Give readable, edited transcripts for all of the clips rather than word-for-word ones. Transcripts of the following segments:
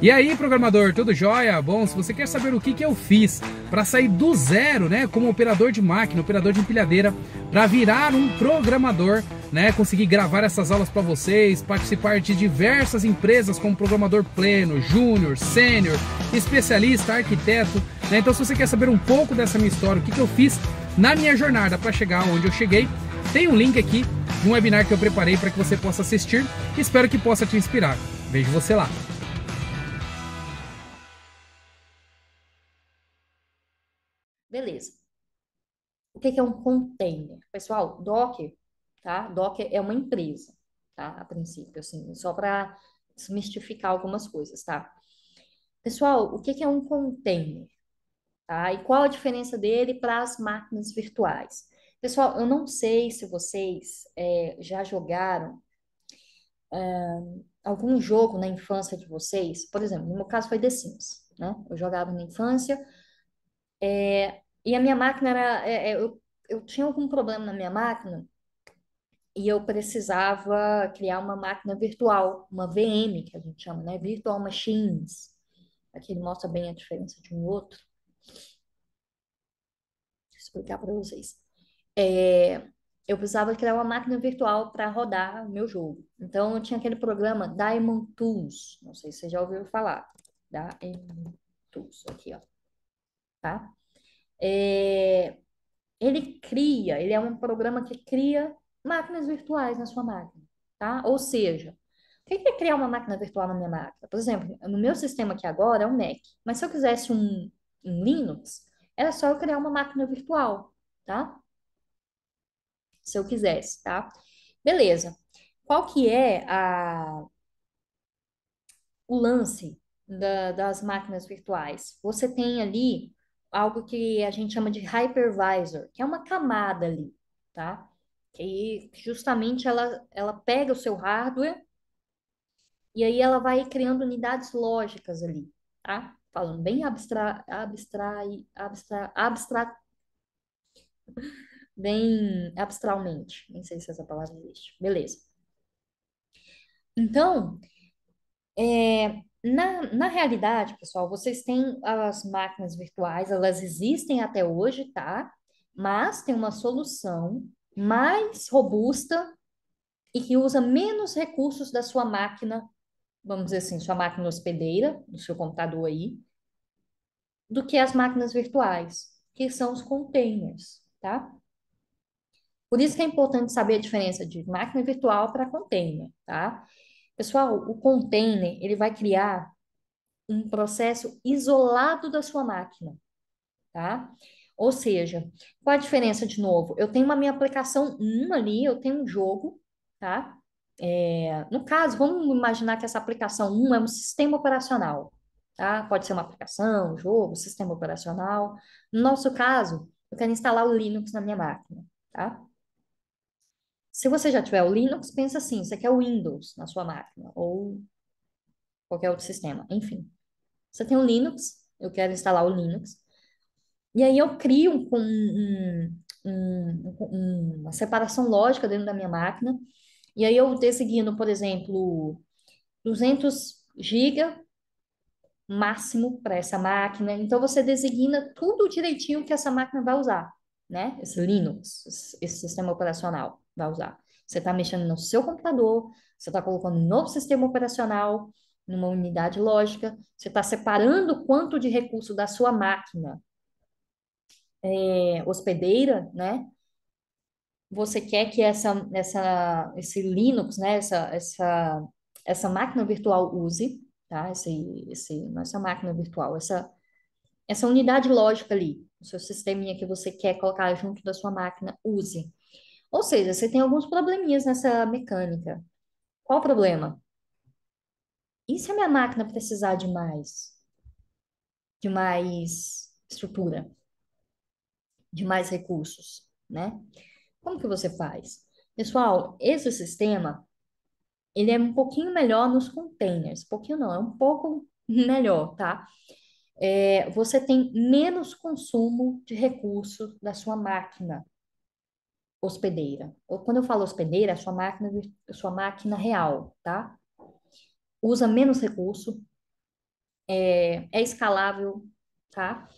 E aí, programador, tudo jóia? Bom, se você quer saber o que eu fiz para sair do zero, né, como operador de máquina, operador de empilhadeira, para virar um programador, né, conseguir gravar essas aulas para vocês, participar de diversas empresas como programador pleno, júnior, sênior, especialista, arquiteto, né? Então, se você quer saber um pouco dessa minha história, o que eu fiz na minha jornada para chegar onde eu cheguei, tem um link aqui de um webinar que eu preparei para que você possa assistir. Espero que possa te inspirar. Vejo você lá. Beleza. O que é um container? Pessoal, Docker, tá? Docker é uma empresa, tá? A princípio, assim, só para desmistificar algumas coisas, tá? Pessoal, o que é um container? Tá? E qual a diferença dele para as máquinas virtuais? Pessoal, eu não sei se vocês já jogaram algum jogo na infância de vocês. Por exemplo, no meu caso foi The Sims, né? Eu jogava na infância. E a minha máquina era. Eu tinha algum problema na minha máquina e eu precisava criar uma máquina virtual, uma VM, que a gente chama, né? Virtual Machines. Aqui ele mostra bem a diferença de um outro. Vou explicar para vocês. É, eu precisava criar uma máquina virtual para rodar o meu jogo. Então, eu tinha aquele programa Diamond Tools. Não sei se você já ouviu falar. Diamond Tools, aqui, ó. Tá? É, ele é um programa que cria máquinas virtuais na sua máquina, tá? Ou seja, o que é criar uma máquina virtual na minha máquina? Por exemplo, no meu sistema aqui agora é um Mac, mas se eu quisesse um Linux, era só eu criar uma máquina virtual, tá? Se eu quisesse, tá? Beleza. Qual que é o lance das máquinas virtuais? Você tem ali algo que a gente chama de hypervisor, que é uma camada ali, tá? Que justamente ela pega o seu hardware e aí ela vai criando unidades lógicas ali, tá? Falando bem bem abstralmente. Nem sei se essa palavra existe. Beleza. Então, na realidade, pessoal, vocês têm as máquinas virtuais, elas existem até hoje, tá? Mas tem uma solução mais robusta e que usa menos recursos da sua máquina, vamos dizer assim, sua máquina hospedeira, do seu computador aí, do que as máquinas virtuais, que são os containers, tá? Por isso que é importante saber a diferença de máquina virtual para container, tá? Pessoal, o container, ele vai criar um processo isolado da sua máquina, tá? Ou seja, qual a diferença de novo? Eu tenho uma minha aplicação ali, eu tenho um jogo, tá? No caso, vamos imaginar que essa aplicação é um sistema operacional, tá? Pode ser uma aplicação, um jogo, sistema operacional. No nosso caso, eu quero instalar o Linux na minha máquina, tá? Se você já tiver o Linux, pensa assim, você quer o Windows na sua máquina, ou qualquer outro sistema, enfim. Você tem o Linux, eu quero instalar o Linux. E aí eu crio uma separação lógica dentro da minha máquina. E aí eu designo, por exemplo, 200 GB máximo para essa máquina. Então você designa tudo direitinho que essa máquina vai usar, né? Esse Linux, esse sistema operacional vai usar. Você está mexendo no seu computador, você está colocando um novo sistema operacional numa unidade lógica, você está separando quanto de recurso da sua máquina hospedeira, né? Você quer que esse Linux, né? Essa máquina virtual use, tá? Não essa máquina virtual, essa unidade lógica ali, o seu sisteminha que você quer colocar junto da sua máquina, use. Ou seja, você tem alguns probleminhas nessa mecânica. Qual o problema? E se a minha máquina precisar de mais estrutura, de mais recursos, né? Como que você faz? Pessoal, esse sistema, ele é um pouquinho melhor nos containers. Pouquinho não, é um pouco melhor, tá? Você tem menos consumo de recursos da sua máquina hospedeira. Ou quando eu falo hospedeira, é a sua máquina real, tá? Usa menos recurso, é escalável, tá?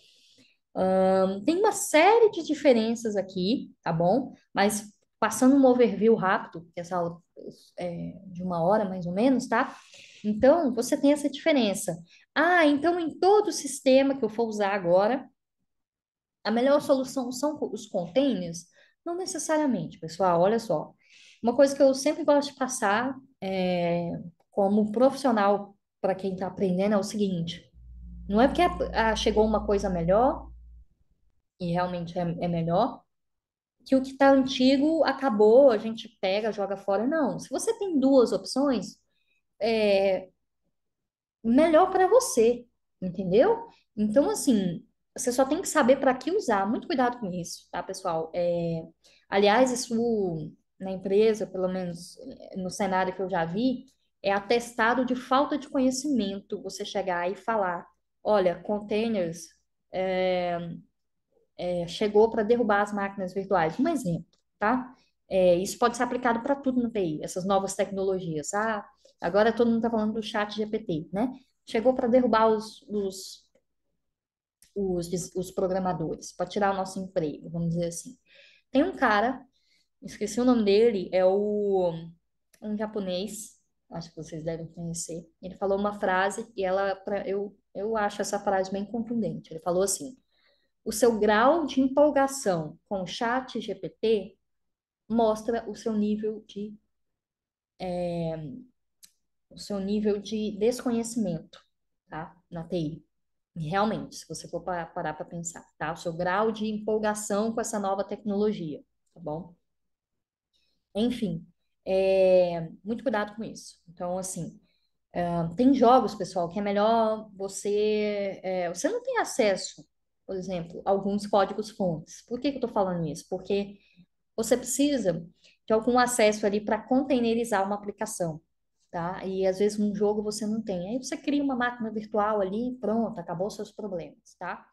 Tem uma série de diferenças aqui, tá bom? Mas passando um overview rápido, que essa aula é de 1 hora mais ou menos, tá? Então, você tem essa diferença. Ah, então em todo sistema que eu for usar agora, a melhor solução são os containers? Não necessariamente, pessoal. Olha só. Uma coisa que eu sempre gosto de passar como profissional para quem está aprendendo é o seguinte: não é porque chegou uma coisa melhor, e realmente é melhor, que o que está antigo acabou, a gente pega, joga fora. Não. Se você tem duas opções, melhor para você, entendeu? Então, assim, você só tem que saber para que usar. Muito cuidado com isso, tá, pessoal? Aliás, isso na empresa, pelo menos no cenário que eu já vi, é atestado de falta de conhecimento você chegar e falar: olha, containers chegou para derrubar as máquinas virtuais. Um exemplo, tá? Isso pode ser aplicado para tudo no TI, essas novas tecnologias. Ah, agora todo mundo está falando do chat GPT, né? Chegou para derrubar os programadores, para tirar o nosso emprego, vamos dizer assim. Tem um cara, esqueci o nome dele, um japonês, acho que vocês devem conhecer. Ele falou uma frase e eu acho essa frase bem contundente. Ele falou assim: o seu grau de empolgação com o chat GPT mostra o seu nível de desconhecimento, tá? Na TI. Realmente, se você for parar para pensar, tá? O seu grau de empolgação com essa nova tecnologia, tá bom? Enfim, muito cuidado com isso. Então, assim, tem jogos, pessoal, que é melhor você não tem acesso, por exemplo, a alguns códigos-fontes. Por que que eu tô falando isso? Porque você precisa de algum acesso ali para containerizar uma aplicação, tá? E às vezes num jogo você não tem. Aí você cria uma máquina virtual ali, pronto, acabou os seus problemas, tá?